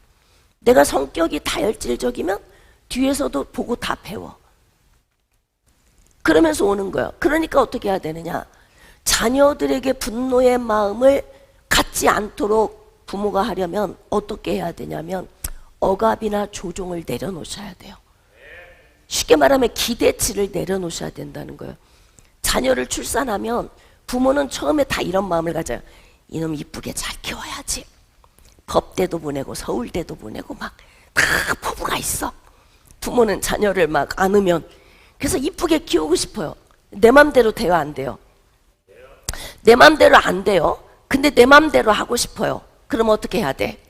S1: 내가 성격이 다혈질적이면 뒤에서도 보고 다 배워. 그러면서 오는 거예요. 그러니까 어떻게 해야 되느냐. 자녀들에게 분노의 마음을 갖지 않도록 부모가 하려면 어떻게 해야 되냐면 억압이나 조종을 내려놓으셔야 돼요. 쉽게 말하면 기대치를 내려놓으셔야 된다는 거예요. 자녀를 출산하면 부모는 처음에 다 이런 마음을 가져요. 이놈 이쁘게 잘 키워야지. 법대도 보내고 서울대도 보내고 막 다 포부가 있어. 부모는 자녀를 막 안으면 그래서 이쁘게 키우고 싶어요. 내 맘대로 돼요, 안 돼요? 내 맘대로 안 돼요. 근데 내 맘대로 하고 싶어요. 그럼 어떻게 해야 돼?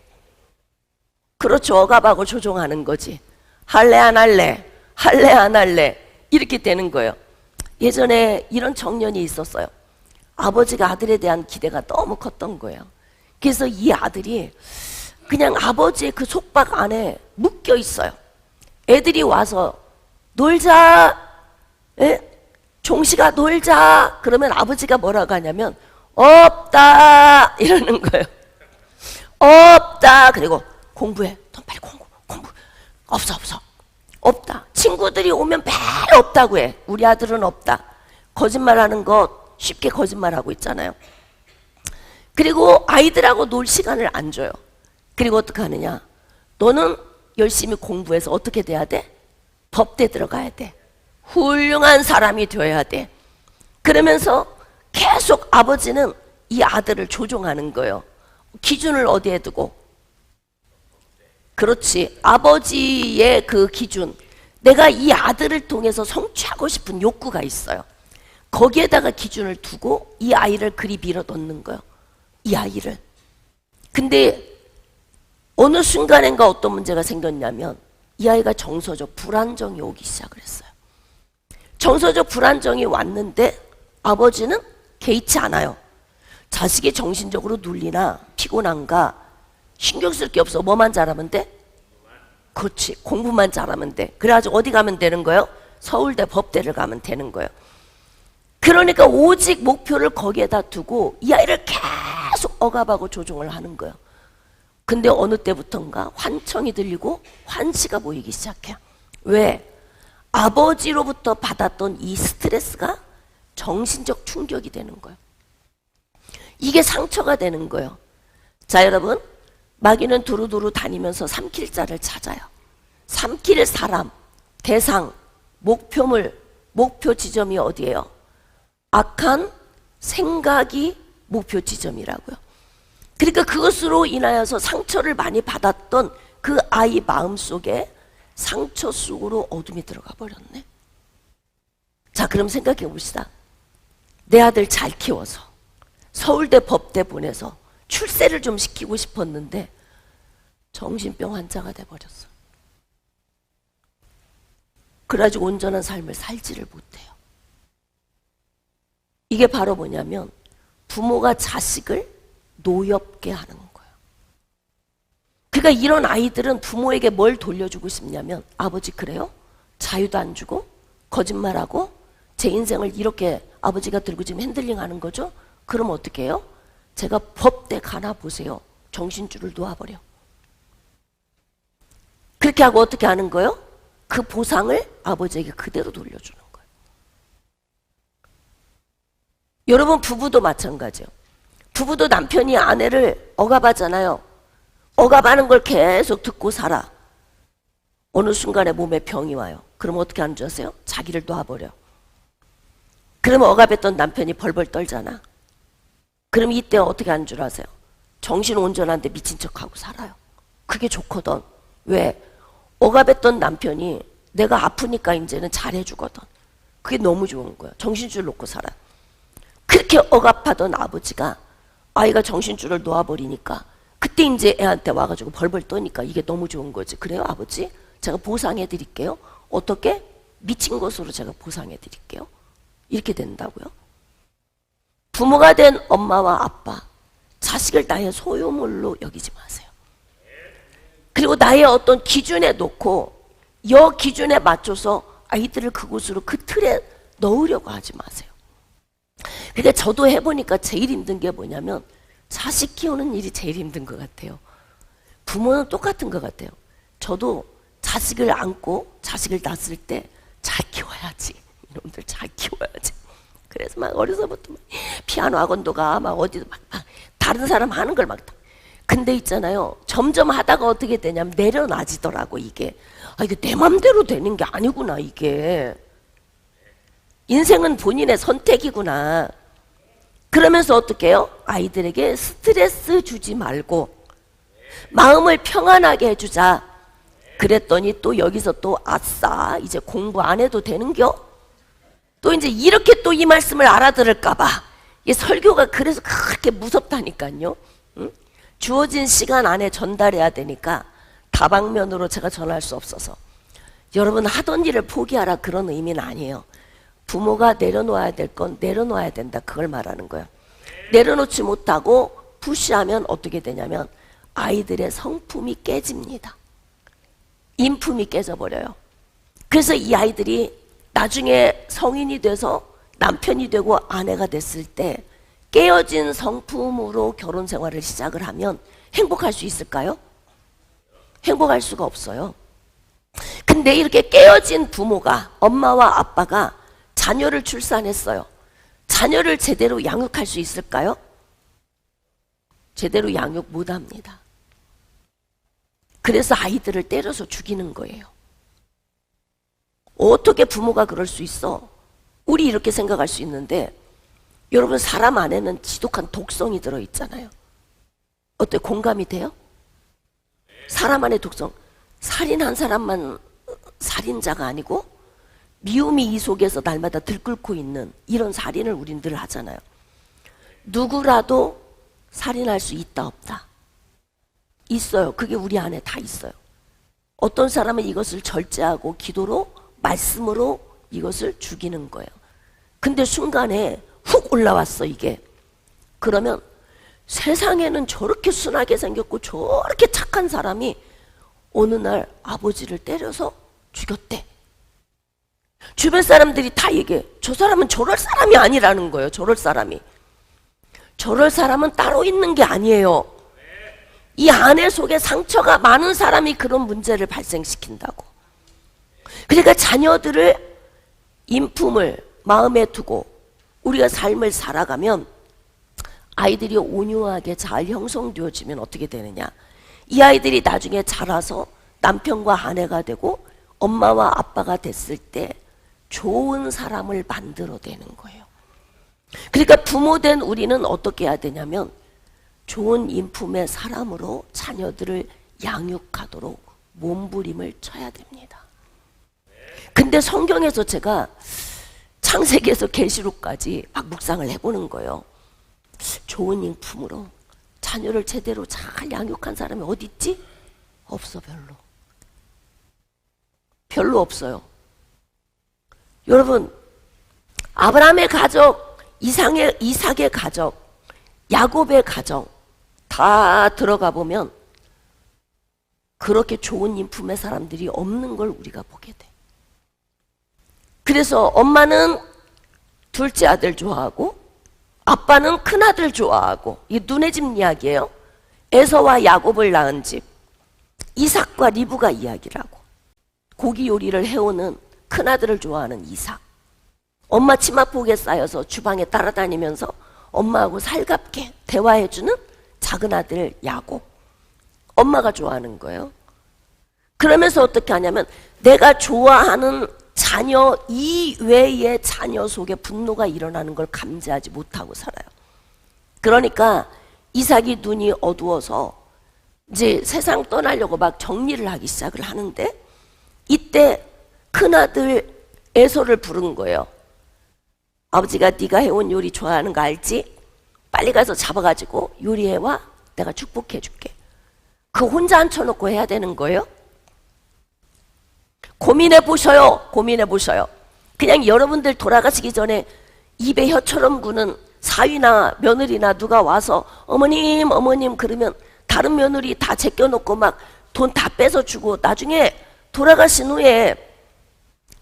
S1: 그렇죠. 억압하고 조종하는 거지. 할래 안 할래? 할래 안 할래? 이렇게 되는 거예요. 예전에 이런 청년이 있었어요. 아버지가 아들에 대한 기대가 너무 컸던 거예요. 그래서 이 아들이 그냥 아버지의 그 속박 안에 묶여 있어요. 애들이 와서 놀자, 종식아 놀자. 그러면 아버지가 뭐라고 하냐면 없다 이러는 거예요. 없다. 그리고 공부해. 넌 빨리 공부. 없어. 없다. 친구들이 오면 매일 없다고 해. 우리 아들은 없다. 거짓말하는 거 쉽게 거짓말하고 있잖아요. 그리고 아이들하고 놀 시간을 안 줘요. 그리고 어떻게 하느냐. 너는 열심히 공부해서 어떻게 돼야 돼? 법대 들어가야 돼. 훌륭한 사람이 되어야 돼. 그러면서 계속 아버지는 이 아들을 조종하는 거예요. 기준을 어디에 두고? 그렇지. 아버지의 그 기준. 내가 이 아들을 통해서 성취하고 싶은 욕구가 있어요. 거기에다가 기준을 두고 이 아이를 그리 밀어넣는 거예요. 이 아이를. 근데 어느 순간인가 어떤 문제가 생겼냐면 이 아이가 정서적 불안정이 오기 시작을 했어요. 정서적 불안정이 왔는데 아버지는 개의치 않아요. 자식이 정신적으로 눌리나 피곤한가 신경 쓸 게 없어. 뭐만 잘하면 돼? 그렇지. 공부만 잘하면 돼. 그래가지고 어디 가면 되는 거예요? 서울대 법대를 가면 되는 거예요. 그러니까 오직 목표를 거기에다 두고 이 아이를 계속 억압하고 조종을 하는 거예요. 근데 어느 때부턴가 환청이 들리고 환시가 보이기 시작해요. 왜? 아버지로부터 받았던 이 스트레스가 정신적 충격이 되는 거예요. 이게 상처가 되는 거예요. 자, 여러분, 마귀는 두루두루 다니면서 삼킬 자를 찾아요. 삼킬 사람, 대상, 목표물, 목표 지점이 어디예요? 악한 생각이 목표 지점이라고요. 그러니까 그것으로 인하여서 상처를 많이 받았던 그 아이 마음속에 상처 속으로 어둠이 들어가 버렸네. 자, 그럼 생각해 봅시다. 내 아들 잘 키워서 서울대 법대 보내서 출세를 좀 시키고 싶었는데 정신병 환자가 돼버렸어. 그래가지고 온전한 삶을 살지를 못해요. 이게 바로 뭐냐면 부모가 자식을 노엽게 하는 거예요. 그러니까 이런 아이들은 부모에게 뭘 돌려주고 싶냐면 아버지 그래요? 자유도 안 주고 거짓말하고 제 인생을 이렇게 아버지가 들고 지금 핸들링하는 거죠? 그럼 어떻게 해요? 제가 법대 가나 보세요. 정신줄을 놓아버려. 그렇게 하고 어떻게 하는 거예요? 그 보상을 아버지에게 그대로 돌려주는 거예요. 여러분 부부도 마찬가지예요. 부부도 남편이 아내를 억압하잖아요. 억압하는 걸 계속 듣고 살아. 어느 순간에 몸에 병이 와요. 그럼 어떻게 하는 줄 아세요? 자기를 놔버려. 그러면 억압했던 남편이 벌벌 떨잖아. 그럼 이때 어떻게 하는 줄 아세요? 정신 온전한데 미친 척하고 살아요. 그게 좋거든. 왜? 억압했던 남편이 내가 아프니까 이제는 잘해주거든. 그게 너무 좋은 거야. 정신줄 놓고 살아. 그렇게 억압하던 아버지가 아이가 정신줄을 놓아버리니까 그때 이제 애한테 와가지고 벌벌 떠니까 이게 너무 좋은 거지. 그래요 아버지? 제가 보상해 드릴게요. 어떻게? 미친 것으로 제가 보상해 드릴게요. 이렇게 된다고요? 부모가 된 엄마와 아빠, 자식을 나의 소유물로 여기지 마세요. 그리고 나의 어떤 기준에 놓고 이 기준에 맞춰서 아이들을 그곳으로 그 틀에 넣으려고 하지 마세요. 근데 저도 해보니까 제일 힘든 게 뭐냐면 자식 키우는 일이 제일 힘든 것 같아요. 부모는 똑같은 것 같아요. 저도 자식을 안고 자식을 낳았을 때 잘 키워야지. 이놈들 잘 키워야지. 그래서 막 어려서부터 막 피아노 학원도 가, 막 어디도 막 다른 사람 하는 걸 막. 근데 있잖아요. 점점 하다가 어떻게 되냐면 내려놔지더라고 이게. 아 이게 내 맘대로 되는 게 아니구나 이게. 인생은 본인의 선택이구나. 그러면서 어떻게 해요? 아이들에게 스트레스 주지 말고 마음을 평안하게 해주자. 그랬더니 또 여기서 또 아싸 이제 공부 안 해도 되는겨? 또 이제 이렇게 또 이 말씀을 알아들을까봐 이 설교가 그래서 그렇게 무섭다니까요. 응? 주어진 시간 안에 전달해야 되니까 다방면으로 제가 전할 수 없어서 여러분 하던 일을 포기하라 그런 의미는 아니에요. 부모가 내려놓아야 될 건 내려놓아야 된다 그걸 말하는 거예요. 내려놓지 못하고 푸시하면 어떻게 되냐면 아이들의 성품이 깨집니다. 인품이 깨져버려요. 그래서 이 아이들이 나중에 성인이 돼서 남편이 되고 아내가 됐을 때 깨어진 성품으로 결혼 생활을 시작을 하면 행복할 수 있을까요? 행복할 수가 없어요. 근데 이렇게 깨어진 부모가 엄마와 아빠가 자녀를 출산했어요. 자녀를 제대로 양육할 수 있을까요? 제대로 양육 못합니다. 그래서 아이들을 때려서 죽이는 거예요. 어떻게 부모가 그럴 수 있어? 우리 이렇게 생각할 수 있는데 여러분 사람 안에는 지독한 독성이 들어있잖아요. 어때? 공감이 돼요? 사람 안에 독성. 살인한 사람만 살인자가 아니고 미움이 이 속에서 날마다 들끓고 있는 이런 살인을 우린 늘 하잖아요. 누구라도 살인할 수 있다 없다? 있어요. 그게 우리 안에 다 있어요. 어떤 사람은 이것을 절제하고 기도로 말씀으로 이것을 죽이는 거예요. 근데 순간에 훅 올라왔어 이게. 그러면 세상에는 저렇게 순하게 생겼고 저렇게 착한 사람이 어느 날 아버지를 때려서 죽였대. 주변 사람들이 다 얘기해. 저 사람은 저럴 사람이 아니라는 거예요. 저럴 사람이. 저럴 사람은 따로 있는 게 아니에요. 이 안에 속에 상처가 많은 사람이 그런 문제를 발생시킨다고. 그러니까 자녀들을 인품을 마음에 두고 우리가 삶을 살아가면 아이들이 온유하게 잘 형성되어지면 어떻게 되느냐. 이 아이들이 나중에 자라서 남편과 아내가 되고 엄마와 아빠가 됐을 때 좋은 사람을 만들어내는 거예요. 그러니까 부모된 우리는 어떻게 해야 되냐면 좋은 인품의 사람으로 자녀들을 양육하도록 몸부림을 쳐야 됩니다. 근데 성경에서 제가 창세기에서 계시록까지 막 묵상을 해보는 거예요. 좋은 인품으로 자녀를 제대로 잘 양육한 사람이 어디 있지? 없어. 별로 없어요. 여러분 아브라함의 가족, 이삭의 가족, 야곱의 가정 다 들어가 보면 그렇게 좋은 인품의 사람들이 없는 걸 우리가 보게 돼. 그래서 엄마는 둘째 아들 좋아하고 아빠는 큰 아들 좋아하고, 이게 눈에 집 이야기예요. 에서와 야곱을 낳은 집, 이삭과 리브가 이야기라고. 고기 요리를 해오는 큰 아들을 좋아하는 이삭, 엄마 치마폭에 쌓여서 주방에 따라다니면서 엄마하고 살갑게 대화해주는 작은 아들 야곱, 엄마가 좋아하는 거예요. 그러면서 어떻게 하냐면 내가 좋아하는 자녀 이외의 자녀 속에 분노가 일어나는 걸 감지하지 못하고 살아요. 그러니까 이삭이 눈이 어두워서 이제 세상 떠나려고 막 정리를 하기 시작을 하는데, 이때 큰아들 에서를 부른 거예요. 아버지가 네가 해온 요리 좋아하는 거 알지? 빨리 가서 잡아가지고 요리해와, 내가 축복해 줄게. 그 혼자 앉혀놓고 해야 되는 거예요? 고민해 보셔요. 고민해 보셔요. 그냥 여러분들 돌아가시기 전에 입에 혀처럼 구는 사위나 며느리나 누가 와서 어머님 어머님 그러면 다른 며느리 다 제껴놓고 막 돈 다 뺏어주고 나중에 돌아가신 후에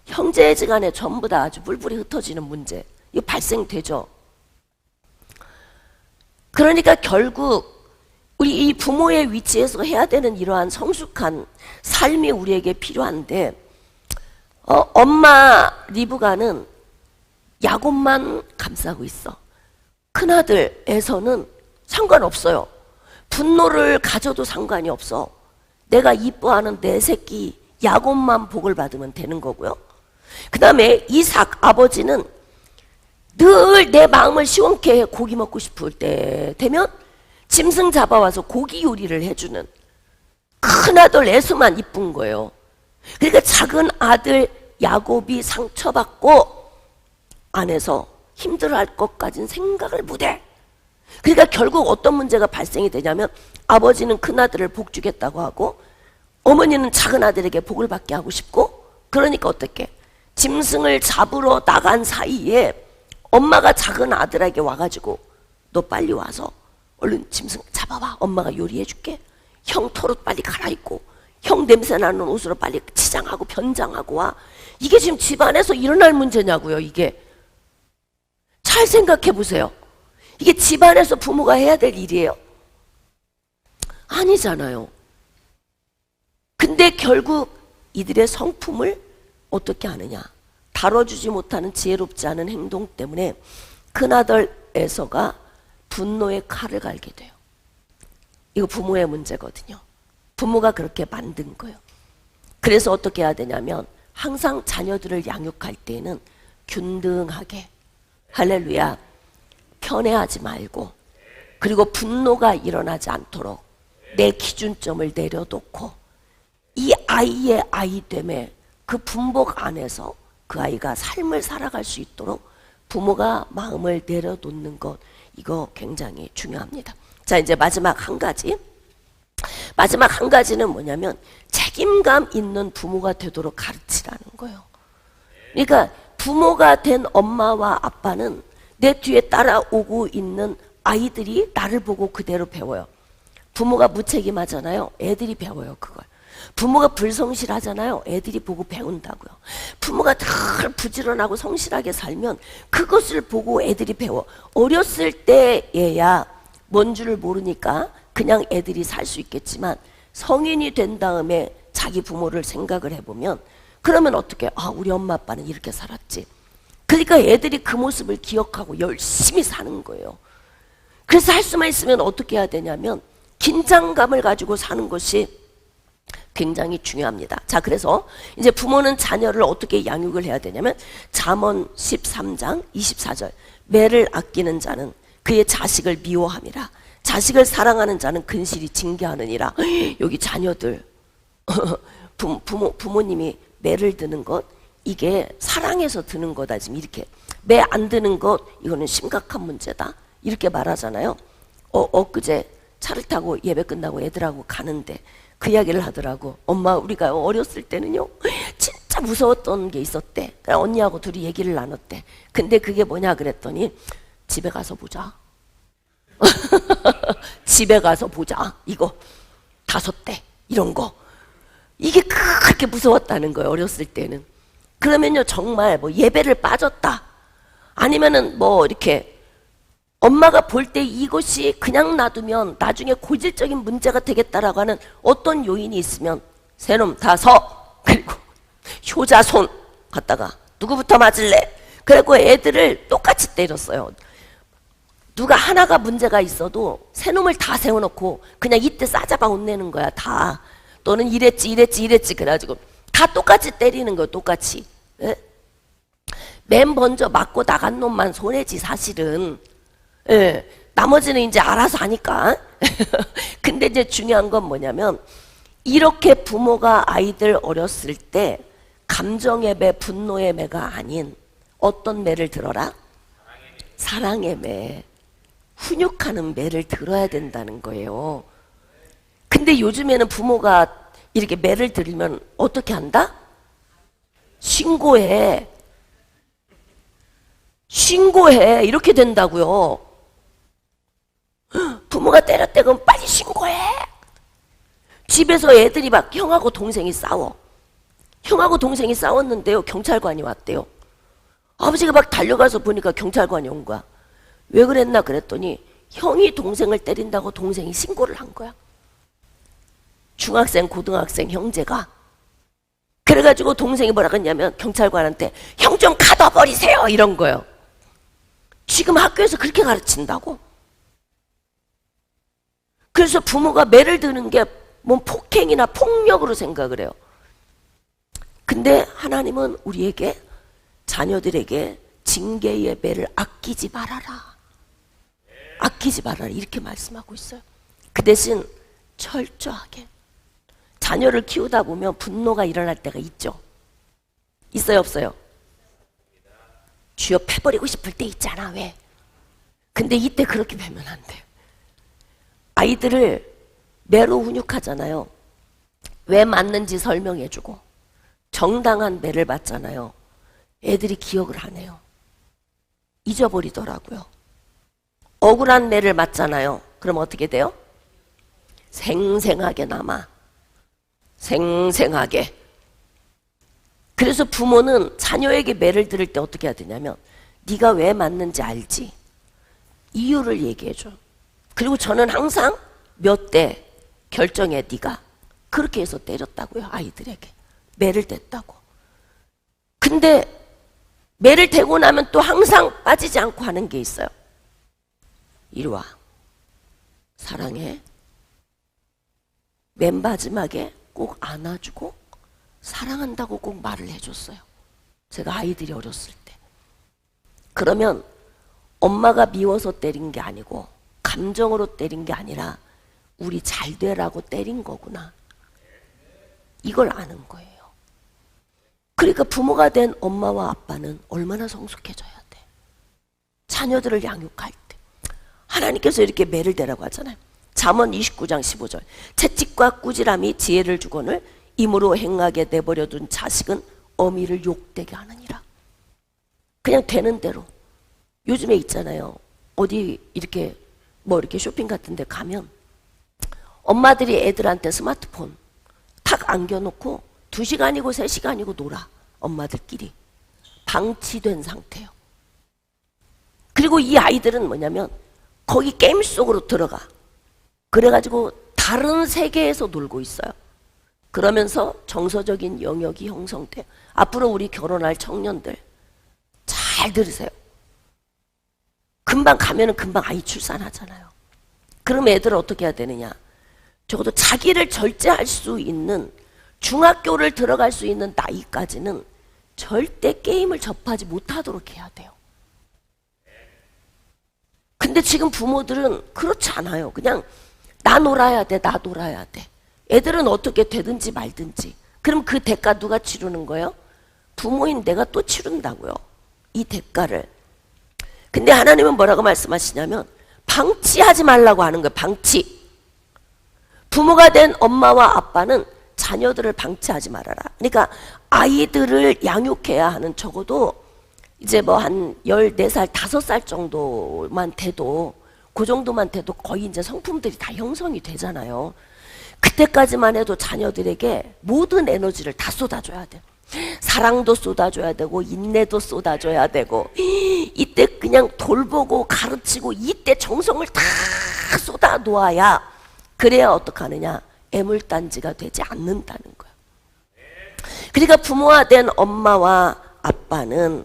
S1: 형제지간에 전부 다 아주 물불이 흩어지는 문제, 이거 발생되죠. 그러니까 결국 우리 이 부모의 위치에서 해야 되는 이러한 성숙한 삶이 우리에게 필요한데, 엄마 리브가는 야곱만 감싸고 있어. 큰아들에서는 상관없어요. 분노를 가져도 상관이 없어. 내가 이뻐하는 내 새끼 야곱만 복을 받으면 되는 거고요. 그 다음에 이삭 아버지는 늘 내 마음을 시원케 해. 고기 먹고 싶을 때 되면 짐승 잡아와서 고기 요리를 해주는 큰아들 에서만 이쁜 거예요. 그러니까 작은 아들 야곱이 상처받고 안에서 힘들어할 것까지는 생각을 못해. 그러니까 결국 어떤 문제가 발생이 되냐면 아버지는 큰아들을 복 주겠다고 하고 어머니는 작은 아들에게 복을 받게 하고 싶고, 그러니까 어떻게 짐승을 잡으러 나간 사이에 엄마가 작은 아들에게 와가지고 너 빨리 와서 얼른 짐승 잡아와. 엄마가 요리해줄게. 형 털옷 빨리 갈아입고 형 냄새나는 옷으로 빨리 치장하고 변장하고 와. 이게 지금 집안에서 일어날 문제냐고요. 이게 잘 생각해 보세요. 이게 집안에서 부모가 해야 될 일이에요? 아니잖아요. 근데 결국 이들의 성품을 어떻게 하느냐, 다뤄주지 못하는 지혜롭지 않은 행동 때문에 큰아들 에서가 분노의 칼을 갈게 돼요. 이거 부모의 문제거든요. 부모가 그렇게 만든 거예요. 그래서 어떻게 해야 되냐면 항상 자녀들을 양육할 때는 균등하게, 할렐루야, 편애하지 말고, 그리고 분노가 일어나지 않도록 내 기준점을 내려놓고 이 아이의 아이됨에 그 분복 안에서 그 아이가 삶을 살아갈 수 있도록 부모가 마음을 내려놓는 것, 이거 굉장히 중요합니다. 자, 이제 마지막 한 가지. 마지막 한 가지는 뭐냐면 책임감 있는 부모가 되도록 가르치라는 거예요. 그러니까 부모가 된 엄마와 아빠는 내 뒤에 따라오고 있는 아이들이 나를 보고 그대로 배워요. 부모가 무책임하잖아요. 애들이 배워요, 그걸. 부모가 불성실하잖아요. 애들이 보고 배운다고요. 부모가 늘 부지런하고 성실하게 살면 그것을 보고 애들이 배워. 어렸을 때에야 뭔 줄을 모르니까 그냥 애들이 살 수 있겠지만 성인이 된 다음에 자기 부모를 생각을 해보면 그러면 어떻게, 아, 우리 엄마 아빠는 이렇게 살았지. 그러니까 애들이 그 모습을 기억하고 열심히 사는 거예요. 그래서 할 수만 있으면 어떻게 해야 되냐면 긴장감을 가지고 사는 것이 굉장히 중요합니다. 자, 그래서 이제 부모는 자녀를 어떻게 양육을 해야 되냐면 잠언 13장 24절, 매를 아끼는 자는 그의 자식을 미워함이라, 자식을 사랑하는 자는 근실이 징계하느니라. 여기 자녀들 부모님이 매를 드는 것, 이게 사랑해서 드는 거다. 지금 이렇게 매 안 드는 것, 이거는 심각한 문제다, 이렇게 말하잖아요. 엊그제 차를 타고 예배 끝나고 애들하고 가는데 그 이야기를 하더라고. 엄마, 우리가 어렸을 때는요 진짜 무서웠던 게 있었대. 언니하고 둘이 얘기를 나눴대. 근데 그게 뭐냐 그랬더니 집에 가서 보자. 집에 가서 보자. 이거 5대 이런 거, 이게 그렇게 무서웠다는 거예요, 어렸을 때는. 그러면요 정말 뭐 예배를 빠졌다, 아니면은 뭐 이렇게 엄마가 볼 때 이것이 그냥 놔두면 나중에 고질적인 문제가 되겠다라고 하는 어떤 요인이 있으면 새놈 다 서, 그리고 효자손 갖다가 누구부터 맞을래? 그리고 애들을 똑같이 때렸어요. 누가 하나가 문제가 있어도 새놈을 다 세워놓고 그냥 이때 싸잡아 혼내는 거야, 다. 너는 이랬지 그래가지고 다 똑같이 때리는 거야, 똑같이. 예? 맨 먼저 맞고 나간 놈만 손해지 사실은. 예, 나머지는 이제 알아서 하니까. 근데 이제 중요한 건 뭐냐면 이렇게 부모가 아이들 어렸을 때 감정의 매, 분노의 매가 아닌 어떤 매를 들어라? 사랑의 매, 훈육하는 매를 들어야 된다는 거예요. 근데 요즘에는 부모가 이렇게 매를 들으면 어떻게 한다? 신고해. 신고해. 이렇게 된다고요. 부모가 때렸대 그럼 빨리 신고해. 집에서 애들이 막 형하고 동생이 싸워. 형하고 동생이 싸웠는데요. 경찰관이 왔대요. 아버지가 막 달려가서 보니까 경찰관이 온 거야. 왜 그랬나 그랬더니 형이 동생을 때린다고 동생이 신고를 한 거야. 중학생, 고등학생 형제가. 그래가지고 동생이 뭐라 그랬냐면 경찰관한테 형 좀 가둬버리세요 이런 거예요. 지금 학교에서 그렇게 가르친다고. 그래서 부모가 매를 드는 게 뭐 폭행이나 폭력으로 생각을 해요. 근데 하나님은 우리에게 자녀들에게 징계의 매를 아끼지 말아라. 아끼지 말아라 이렇게 말씀하고 있어요. 그 대신 철저하게. 자녀를 키우다 보면 분노가 일어날 때가 있죠. 있어요 없어요? 쥐어 패버리고 싶을 때 있잖아. 왜? 근데 이때 그렇게 되면 안 돼요. 아이들을 매로 훈육하잖아요. 왜 맞는지 설명해주고 정당한 매를 맞잖아요. 애들이 기억을 안 해요. 잊어버리더라고요. 억울한 매를 맞잖아요. 그럼 어떻게 돼요? 생생하게 남아. 생생하게. 그래서 부모는 자녀에게 매를 들을 때 어떻게 해야 되냐면 네가 왜 맞는지 알지? 이유를 얘기해줘. 그리고 저는 항상 몇 대 결정해 네가. 그렇게 해서 때렸다고요. 아이들에게. 매를 댔다고. 근데 매를 대고 나면 또 항상 빠지지 않고 하는 게 있어요. 이리 와. 사랑해. 맨 마지막에 꼭 안아주고 사랑한다고 꼭 말을 해줬어요. 제가 아이들이 어렸을 때. 그러면 엄마가 미워서 때린 게 아니고 감정으로 때린 게 아니라 우리 잘 되라고 때린 거구나. 이걸 아는 거예요. 그러니까 부모가 된 엄마와 아빠는 얼마나 성숙해져야 돼. 자녀들을 양육할 때. 하나님께서 이렇게 매를 대라고 하잖아요. 잠언 29장 15절. 채찍과 꾸지람이 지혜를 주거늘 임으로 행하게 내버려둔 자식은 어미를 욕되게 하느니라. 그냥 되는 대로. 요즘에 있잖아요. 어디 이렇게 뭐 이렇게 쇼핑 같은 데 가면 엄마들이 애들한테 스마트폰 탁 안겨놓고 2시간이고 3시간이고 놀아. 엄마들끼리. 방치된 상태예요. 그리고 이 아이들은 뭐냐면 거기 게임 속으로 들어가. 그래가지고 다른 세계에서 놀고 있어요. 그러면서 정서적인 영역이 형성돼요. 앞으로 우리 결혼할 청년들 잘 들으세요. 금방 가면은 금방 아이 출산하잖아요. 그럼 애들은 어떻게 해야 되느냐? 적어도 자기를 절제할 수 있는 중학교를 들어갈 수 있는 나이까지는 절대 게임을 접하지 못하도록 해야 돼요. 근데 지금 부모들은 그렇지 않아요. 그냥 나 놀아야 돼, 나 놀아야 돼. 애들은 어떻게 되든지 말든지. 그럼 그 대가 누가 치르는 거예요? 부모인 내가 또 치른다고요. 이 대가를. 근데 하나님은 뭐라고 말씀하시냐면 방치하지 말라고 하는 거예요. 방치. 부모가 된 엄마와 아빠는 자녀들을 방치하지 말아라. 그러니까 아이들을 양육해야 하는 적어도 이제 뭐 한 14살, 5살 정도만 돼도 그 정도만 돼도 거의 이제 성품들이 다 형성이 되잖아요. 그때까지만 해도 자녀들에게 모든 에너지를 다 쏟아줘야 돼. 사랑도 쏟아줘야 되고 인내도 쏟아줘야 되고 이때 그냥 돌보고 가르치고 이때 정성을 다 쏟아 놓아야 그래야 어떡하느냐? 애물단지가 되지 않는다는 거예요. 그러니까 부모가 된 엄마와 아빠는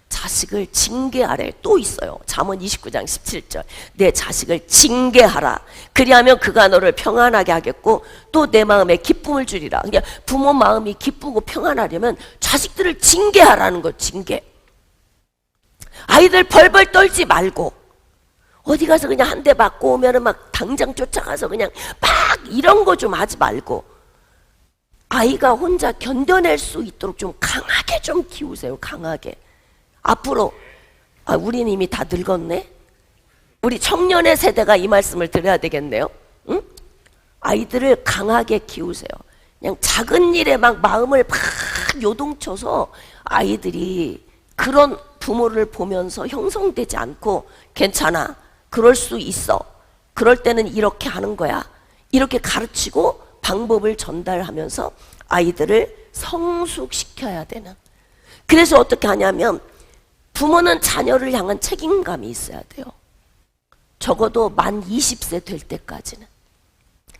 S1: 자식을 징계하래. 또 있어요. 잠언 29장 17절. 내 자식을 징계하라. 그리하면 그가 너를 평안하게 하겠고 또 내 마음에 기쁨을 주리라. 그냥 부모 마음이 기쁘고 평안하려면 자식들을 징계하라는 거. 징계. 아이들 벌벌 떨지 말고 어디 가서 그냥 한 대 맞고 오면은 막 당장 쫓아가서 그냥 막 이런 거 좀 하지 말고 아이가 혼자 견뎌낼 수 있도록 좀 강하게 좀 키우세요. 강하게. 앞으로 우리는 이미 다 늙었네. 우리 청년의 세대가 이 말씀을 드려야 되겠네요. 응? 아이들을 강하게 키우세요. 그냥 작은 일에 막 마음을 막 요동쳐서 아이들이 그런 부모를 보면서 형성되지 않고 괜찮아, 그럴 수 있어, 그럴 때는 이렇게 하는 거야, 이렇게 가르치고 방법을 전달하면서 아이들을 성숙시켜야 되는. 그래서 어떻게 하냐면 부모는 자녀를 향한 책임감이 있어야 돼요. 적어도 만 20세 될 때까지는,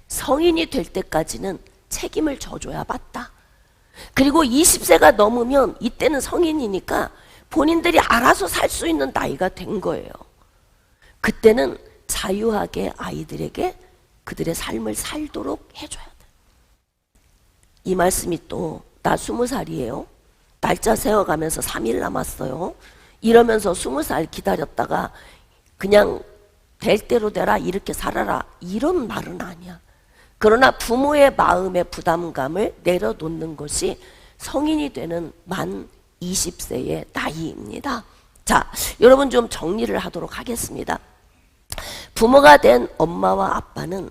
S1: 성인이 될 때까지는 책임을 져줘야 맞다. 그리고 20세가 넘으면 이때는 성인이니까 본인들이 알아서 살 수 있는 나이가 된 거예요. 그때는 자유하게 아이들에게 그들의 삶을 살도록 해줘야 돼. 이 말씀이 또 나 20살이에요. 날짜 세워가면서 3일 남았어요. 이러면서 20살 기다렸다가 그냥 될 대로 되라, 이렇게 살아라, 이런 말은 아니야. 그러나 부모의 마음의 부담감을 내려놓는 것이 성인이 되는 만 20세의 나이입니다. 자, 여러분 좀 정리를 하도록 하겠습니다. 부모가 된 엄마와 아빠는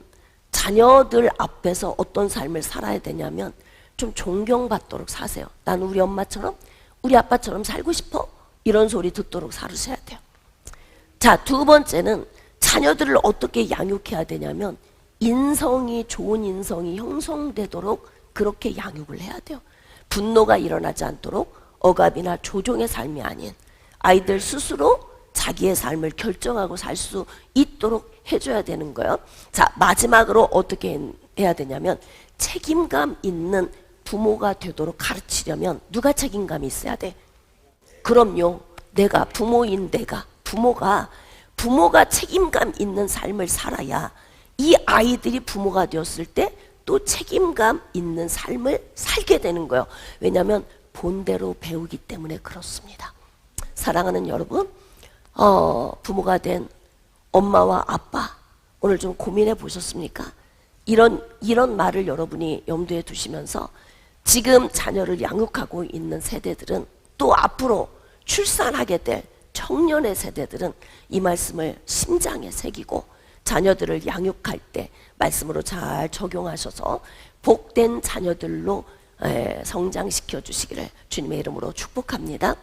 S1: 자녀들 앞에서 어떤 삶을 살아야 되냐면 좀 존경받도록 사세요. 난 우리 엄마처럼 우리 아빠처럼 살고 싶어, 이런 소리 듣도록 살으셔야 돼요. 자, 두 번째는 자녀들을 어떻게 양육해야 되냐면 인성이, 좋은 인성이 형성되도록 그렇게 양육을 해야 돼요. 분노가 일어나지 않도록 억압이나 조종의 삶이 아닌 아이들 스스로 자기의 삶을 결정하고 살 수 있도록 해줘야 되는 거예요. 자, 마지막으로 어떻게 해야 되냐면 책임감 있는 부모가 되도록 가르치려면 누가 책임감이 있어야 돼? 그럼요, 내가, 부모인 내가, 부모가 책임감 있는 삶을 살아야 이 아이들이 부모가 되었을 때 또 책임감 있는 삶을 살게 되는 거예요. 왜냐하면 본대로 배우기 때문에 그렇습니다. 사랑하는 여러분, 부모가 된 엄마와 아빠, 오늘 좀 고민해 보셨습니까? 이런 말을 여러분이 염두에 두시면서 지금 자녀를 양육하고 있는 세대들은, 또 앞으로 출산하게 될 청년의 세대들은 이 말씀을 심장에 새기고 자녀들을 양육할 때 말씀으로 잘 적용하셔서 복된 자녀들로 성장시켜 주시기를 주님의 이름으로 축복합니다.